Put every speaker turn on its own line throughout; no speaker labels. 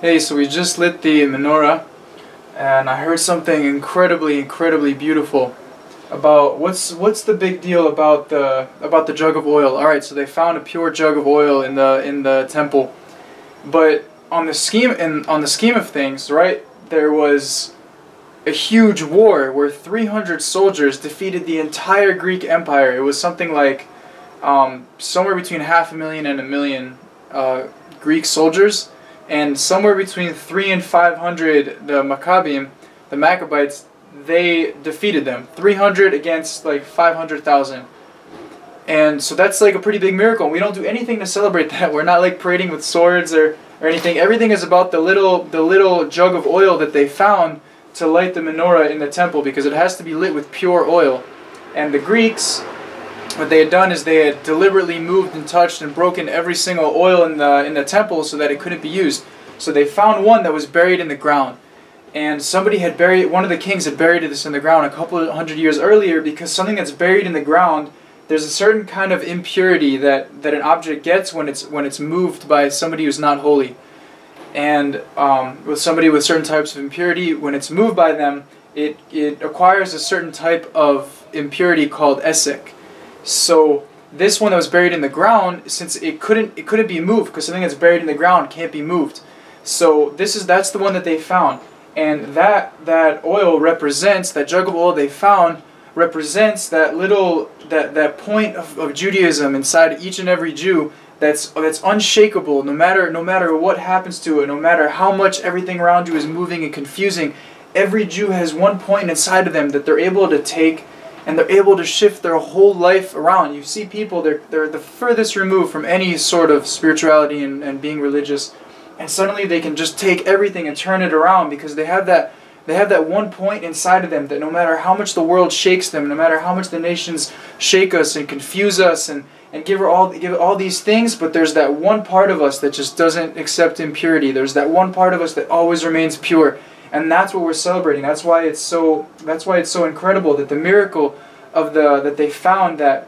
Hey, so we just lit the menorah, and I heard something incredibly beautiful about what's the big deal about the jug of oil. All right, so they found a pure jug of oil in the temple, but on the scheme of things, right? There was a huge war where 300 soldiers defeated the entire Greek Empire. It was something like somewhere between 500,000 and 1,000,000 Greek soldiers. And somewhere between 300 and 500, the Maccabees, they defeated them. 300 against like 500,000. And so that's like a pretty big miracle. We don't do anything to celebrate that. We're not like parading with swords or anything. Everything is about the little jug of oil that they found to light the menorah in the temple, because it has to be lit with pure oil. And the Greeks, what they had done is they had deliberately moved and touched and broken every single oil in the temple so that it couldn't be used. So they found one that was buried in the ground, and one of the kings had buried this in the ground a couple of hundred years earlier, because something that's buried in the ground, there's a certain kind of impurity that an object gets when it's moved by somebody who's not holy. And with somebody with certain types of impurity, when it's moved by them, it acquires a certain type of impurity called esek. So this one that was buried in the ground, since it couldn't be moved, because something that's buried in the ground can't be moved. So that's the one that they found, and that oil represents, that jug of oil they found represents that point of Judaism inside each and every Jew that's unshakable, no matter what happens to it, no matter how much everything around you is moving and confusing. Every Jew has one point inside of them that they're able to take, and they're able to shift their whole life around. You see people, they're the furthest removed from any sort of spirituality and being religious, and suddenly they can just take everything and turn it around, because they have that one point inside of them that no matter how much the world shakes them, no matter how much the nations shake us and confuse us and give all these things, but there's that one part of us that just doesn't accept impurity. There's that one part of us that always remains pure. And that's what we're celebrating. That's why it's so incredible that the miracle of that they found that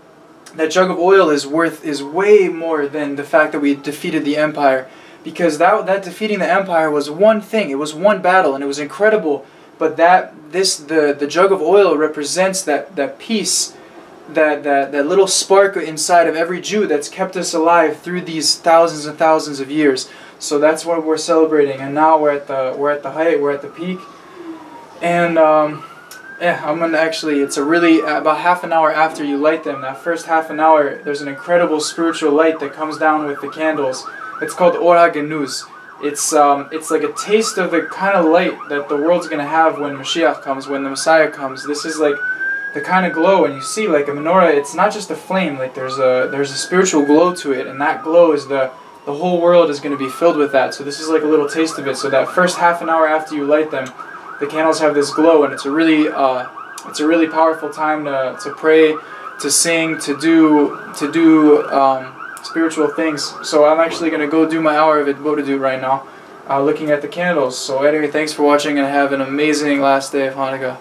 jug of oil is way more than the fact that we defeated the empire, because that defeating the empire was one thing. It was one battle, and it was incredible. But the jug of oil represents that peace, that little spark inside of every Jew that's kept us alive through these thousands and thousands of years. So that's what we're celebrating, and now we're at the height, we're at the peak, and yeah, I'm gonna it's about half an hour after you light them. That first half an hour, there's an incredible spiritual light that comes down with the candles. It's called Or HaGanuz. It's like a taste of the kind of light that the world's gonna have when Mashiach comes, when the Messiah comes. This is like the kind of glow, and you see, like a menorah, it's not just a flame. Like there's a spiritual glow to it, and that glow is the whole world is going to be filled with that. So this is like a little taste of it. So that first half an hour after you light them, the candles have this glow, and it's a really powerful time to pray, to sing, to do spiritual things. So I'm actually going to go do my hour of Hitbodedut right now, looking at the candles. So anyway, thanks for watching, and have an amazing last day of Hanukkah.